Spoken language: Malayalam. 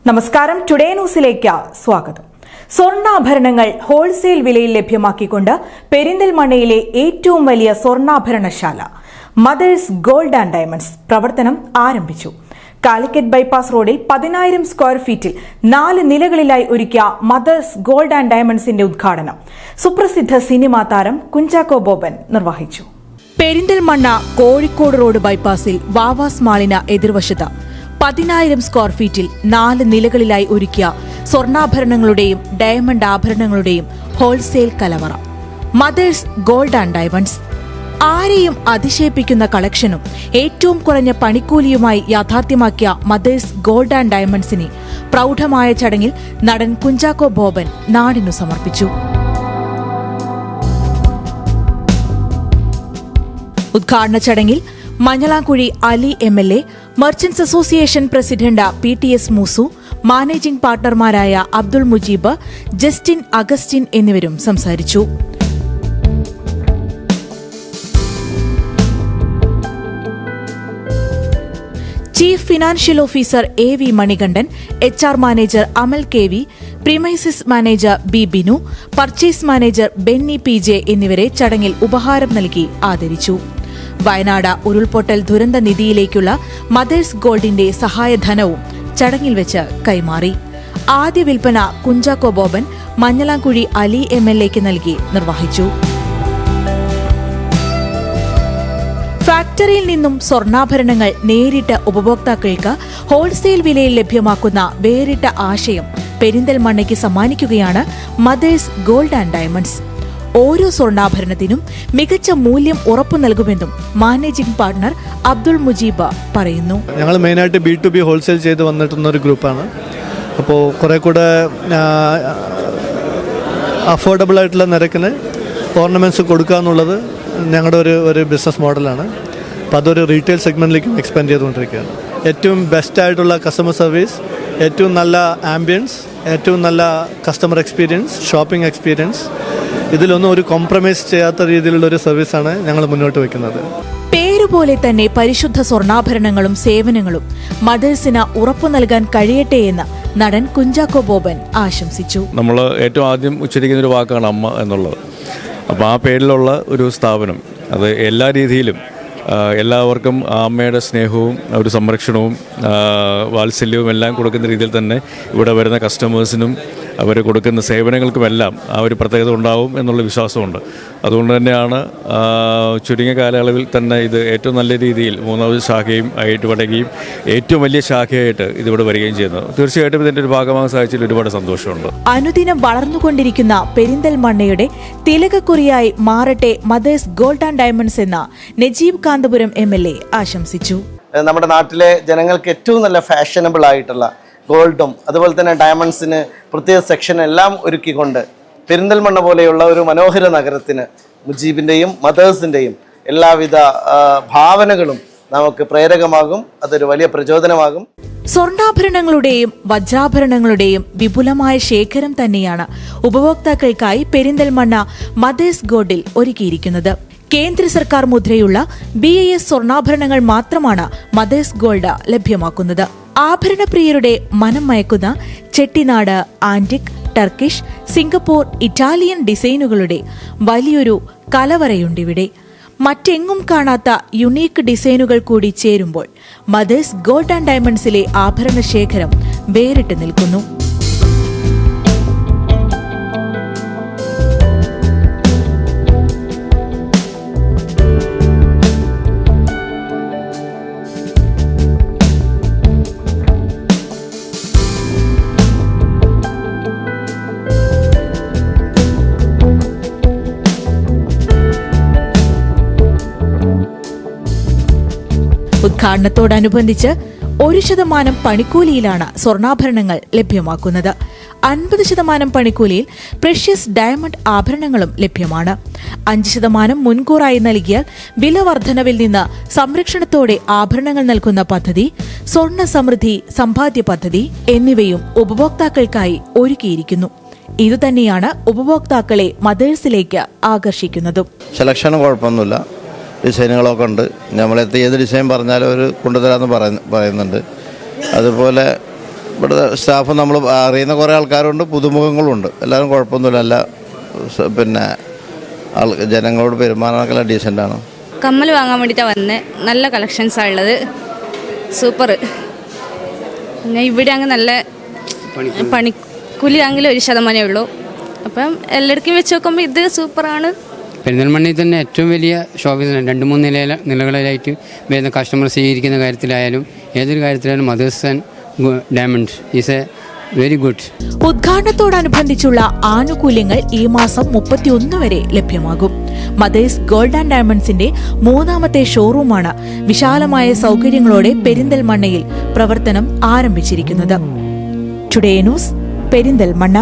നമസ്കാരം, ടുഡേ ന്യൂസിലേക്ക് സ്വാഗതം. സ്വർണ്ണാഭരണങ്ങൾ ഹോൾസെയിൽ വിലയിൽ ലഭ്യമാക്കിക്കൊണ്ട് പെരിന്തൽമണ്ണയിലെ ഏറ്റവും വലിയ സ്വർണ്ണാഭരണശാല മദേഴ്സ് ഗോൾഡ് ആൻഡ് ഡയമണ്ട്സ് പ്രവർത്തനം ആരംഭിച്ചു. കാലിക്കറ്റ് ബൈപ്പാസ് റോഡിൽ 10,000 സ്ക്വയർ ഫീറ്റിൽ 4 നിലകളിലായി ഒരുക്കിയ മദേഴ്സ് ഗോൾഡ് ആൻഡ് ഡയമണ്ട്സിന്റെ ഉദ്ഘാടനം സുപ്രസിദ്ധ സിനിമാ താരം കുഞ്ചാക്കോ ബോബൻ നിർവഹിച്ചു. പെരിന്തൽമണ്ണ കോഴിക്കോട് റോഡ് ബൈപ്പാസിൽ വാവാസ് മാളിന് എതിർവശത്ത് 10,000 സ്ക്വയർ ഫീറ്റിൽ 4 നിലകളിലായി ഒരുക്കിയ സ്വർണ്ണാഭരണങ്ങളുടെയും ഡയമണ്ട് ആഭരണങ്ങളുടെയും ഹോൾസെയിൽ കലവറ മദേഴ്സ് ഗോൾഡ് ആൻഡ് ഡയമണ്ട്സ്. ആരെയും അതിശയിപ്പിക്കുന്ന കളക്ഷനും ഏറ്റവും കുറഞ്ഞ പണിക്കൂലിയുമായി യാഥാർത്ഥ്യമാക്കിയ മദേഴ്സ് ഗോൾഡ് ആൻഡ് ഡയമണ്ട്സിനെ പ്രൗഢമായ ചടങ്ങിൽ നടൻ കുഞ്ചാക്കോ ബോബൻ നാടിനു സമർപ്പിച്ചു. ഉദ്ഘാടന ചടങ്ങിൽ Manjalamkuzhi Ali MLA, merchants association president PTS Moosu, managing പാർട്ണർമാരായ അബ്ദുൾ മുജീബ്, ജസ്റ്റിൻ അഗസ്റ്റിൻ എന്നിവരും സംസാരിച്ചു. Chief financial officer AV Manikandan, HR manager അമൽ KV, premises manager B Binu, purchase manager Benny PJ എന്നിവരെ ചടങ്ങിൽ ഉപഹാരം നൽകി ആദരിച്ചു. വയനാട് ഉരുൾപൊട്ടൽ ദുരന്ത നിധിയിലേക്കുള്ള മദേഴ്സ് ഗോൾഡിന്റെ സഹായധനവും ചടങ്ങിൽ വെച്ച് കൈമാറി. ആദ്യ വിൽപ്പന കുഞ്ചാക്കോ ബോബൻ മഞ്ഞളാംകുഴി അലി MLAക്ക് നൽകി നിർവഹിച്ചു. ഫാക്ടറിയിൽ നിന്നും സ്വർണ്ണാഭരണങ്ങൾ നേരിട്ട് ഉപഭോക്താക്കൾക്ക് ഹോൾസെയിൽ വിലയിൽ ലഭ്യമാക്കുന്ന വേറിട്ട ആശയം പെരിന്തൽമണ്ണയ്ക്ക് സമ്മാനിക്കുകയാണ് മദേഴ്സ് ഗോൾഡ് ആൻഡ് ഡയമണ്ട്സ്. ഓരോ സ്വർണ്ണാഭരണത്തിനും മികച്ച മൂല്യം ഉറപ്പു നൽകുമെന്നും മാനേജിംഗ് പാർട്ണർ അബ്ദുൾ മുജീബ് പറയുന്നു. ഞങ്ങൾ മെയിനായിട്ട് B2B ഹോൾസെയിൽ ചെയ്ത് വന്നിട്ടുന്ന ഒരു ഗ്രൂപ്പാണ്. അപ്പോൾ കുറേ കൂടെ അഫോർഡബിൾ ആയിട്ടുള്ള നിരക്കിന് ഓർണമെൻറ്റ്സ് കൊടുക്കുക എന്നുള്ളത് ഞങ്ങളുടെ ഒരു ബിസിനസ് മോഡലാണ്. അപ്പോൾ അതൊരു റീറ്റെയിൽ സെഗ്മെൻറ്റിലേക്ക് എക്സ്പാൻഡ് ചെയ്തുകൊണ്ടിരിക്കുകയാണ്. ഏറ്റവും ബെസ്റ്റായിട്ടുള്ള കസ്റ്റമർ സർവീസ്, ഏറ്റവും നല്ല ആംബിയൻസ്, ഏറ്റവും നല്ല കസ്റ്റമർ എക്സ്പീരിയൻസ്, ഷോപ്പിംഗ് എക്സ്പീരിയൻസ്, ഇതിലൊന്നും ഒരു കോംപ്രമൈസ് ചെയ്യാത്ത രീതിയിലുള്ള ഒരു സർവീസാണ് ഞങ്ങൾ മുന്നോട്ട് വയ്ക്കുന്നത്. പേരുപോലെ തന്നെ പരിശുദ്ധ സ്വർണ്ണാഭരണങ്ങളും സേവനങ്ങളും മദേഴ്സിന് ഉറപ്പു നൽകാൻ കഴിയട്ടെ എന്ന് നടൻ കുഞ്ചാക്കോ ബോബൻ ആശംസിച്ചു. നമ്മൾ ഏറ്റവും ആദ്യം ഉച്ചരിക്കുന്ന ഒരു വാക്കാണ് അമ്മ എന്നുള്ളത്. അപ്പോൾ ആ പേരിലുള്ള ഒരു സ്ഥാപനം അത് എല്ലാ രീതിയിലും എല്ലാവർക്കും ആ അമ്മയുടെ സ്നേഹവും ഒരു സംരക്ഷണവും വാത്സല്യവും എല്ലാം കൊടുക്കുന്ന രീതിയിൽ തന്നെ ഇവിടെ വരുന്ന കസ്റ്റമേഴ്സിനും അവർ കൊടുക്കുന്ന സേവനങ്ങൾക്കുമെല്ലാം ആ ഒരു പ്രത്യേകത ഉണ്ടാവും എന്നുള്ള വിശ്വാസമുണ്ട്. അതുകൊണ്ട് തന്നെയാണ് ചുരുങ്ങിയ കാലയളവിൽ തന്നെ ഇത് ഏറ്റവും നല്ല രീതിയിൽ 3ാമത് ശാഖയും ആയിട്ട് വടങ്ങുകയും ഏറ്റവും വലിയ ശാഖയായിട്ട് ഇതിവിടെ വരികയും ചെയ്യുന്നത്. തീർച്ചയായിട്ടും ഇതിൻ്റെ ഒരു ഭാഗമാകാൻ സാധിച്ചതിൽ ഒരുപാട് സന്തോഷമുണ്ട്. അനുദിനം വളർന്നുകൊണ്ടിരിക്കുന്ന പെരിന്തൽമണ്ണയുടെ തിലകക്കുറിയായി മാറട്ടെ മദേഴ്സ് ഗോൾഡ് ആൻഡ് ഡയമണ്ട്സ് എന്ന നജീബ് കാന്തപുരം MLA ആശംസിച്ചു. നമ്മുടെ നാട്ടിലെ ജനങ്ങൾക്ക് ഏറ്റവും നല്ല ഫാഷനബിൾ ആയിട്ടുള്ള ഗോൾഡും അതുപോലെ തന്നെ ഡയമണ്ട്സിന് പ്രത്യേക സെക്ഷൻ എല്ലാം ഒരുക്കിക്കൊണ്ട് പെരിന്തൽമണ്ണ പോലെയുള്ള ഒരു മനോഹര നഗരത്തിന് മുജീബിൻ്റെയും മദേഴ്സിൻ്റെയും എല്ലാവിധ ഭാവനകളും നമുക്ക് പ്രേരകമാകും. അതൊരു വലിയ പ്രചോദനമാകും. സ്വർണ്ണാഭരണങ്ങളുടെയും വജ്രാഭരണങ്ങളുടെയും വിപുലമായ ശേഖരം തന്നെയാണ് ഉപഭോക്താക്കൾക്കായി പെരിന്തൽമണ്ണ മദേഴ്സ് ഗോൾഡിൽ ഒരുക്കിയിരിക്കുന്നത്. കേന്ദ്ര സർക്കാർ മുദ്രയുള്ള BIS സ്വർണ്ണാഭരണങ്ങൾ മാത്രമാണ് മദേഴ്സ് ഗോൾഡ് ലഭ്യമാക്കുന്നത്. ആഭരണപ്രിയരുടെ മനം മയക്കുന്ന Chettinad, antique, Turkish, Singapore, Italian ഡിസൈനുകളുടെ വലിയൊരു കലവറയുണ്ടിവിടെ. മറ്റെങ്ങും കാണാത്ത യുണീക്ക് ഡിസൈനുകൾ കൂടി ചേരുമ്പോൾ മദേഴ്സ് ഗോൾഡ് ആൻഡ് ഡയമണ്ട്സിലെ ആഭരണ ശേഖരം വേറിട്ട് നിൽക്കുന്നു. ഉദ്ഘാടനത്തോടനുബന്ധിച്ച് 1% പണിക്കൂലിയിലാണ് സ്വർണ്ണാഭരണങ്ങൾ ലഭ്യമാക്കുന്നത്. 50% പണിക്കൂലിയിൽ പ്രഷ്യസ് ഡയമണ്ട് ആഭരണങ്ങളും ലഭ്യമാണ്. 5% മുൻകൂറായി നൽകിയാൽ വില വർധനവിൽ നിന്ന് സംരക്ഷണത്തോടെ ആഭരണങ്ങൾ നൽകുന്ന പദ്ധതി, സ്വർണ്ണ സമൃദ്ധി സമ്പാദ്യ പദ്ധതി എന്നിവയും ഉപഭോക്താക്കൾക്കായി ഒരുക്കിയിരിക്കുന്നു. ഇതുതന്നെയാണ് ഉപഭോക്താക്കളെ മദേഴ്സിലേക്ക് ആകർഷിക്കുന്നതും. സെലക്ഷനും കുഴപ്പമൊന്നുമില്ല, ഡിസൈനുകളൊക്കെ ഉണ്ട്. നമ്മളെത്തി ഏത് ഡിസൈൻ പറഞ്ഞാലും അവർ കൊണ്ടുതരാമെന്ന് പറയുന്നുണ്ട്. അതുപോലെ ഇവിടുത്തെ സ്റ്റാഫ് നമ്മൾ അറിയുന്ന കുറേ ആൾക്കാരുണ്ട്, പുതുമുഖങ്ങളുണ്ട്. എല്ലാവരും കുഴപ്പമൊന്നുമില്ല. എല്ലാ പിന്നെ ജനങ്ങളോട് പെരുമാറാനൊക്കെ ഡീസൻ്റാണ്. കമ്മൽ വാങ്ങാൻ വേണ്ടിയിട്ടാണ് വന്നത്. നല്ല കളക്ഷൻസാണ് ഉള്ളത്. സൂപ്പർ. പിന്നെ ഇവിടെ അങ്ങ് നല്ല പണിക്കൂലി ആണെങ്കിലും 1% ഉള്ളൂ. അപ്പം എല്ലായിടക്കും വെച്ച് നോക്കുമ്പോൾ ഇത് സൂപ്പറാണ്. പെരിന്തൽമണ്ണയിൽ തന്നെ ഏറ്റവും വലിയ ഷോപ്പിംഗ് 2-3 നിലകളിലായിട്ട് വരുന്ന കസ്റ്റമർ സ്വീകരിക്കുന്ന കാര്യത്തിലായാലും ഏതൊരു കാര്യത്തിലായാലും mother's and diamonds is a very good. ഉദ്ഘാടനത്തോടനുബന്ധിച്ചുള്ള ആനുകൂല്യങ്ങൾ ഈ മാസം 31 വരെ ലഭ്യമാകും. മദേഴ്സ് ഗോൾഡ് ആൻഡ് ഡയമണ്ട്സിന്റെ 3ാമത്തെ ഷോറൂമാണ് വിശാലമായ സൗകര്യങ്ങളോടെ പെരിന്തൽമണ്ണയിൽ പ്രവർത്തനം ആരംഭിച്ചിരിക്കുന്നത്. Today news, Perinthalmanna.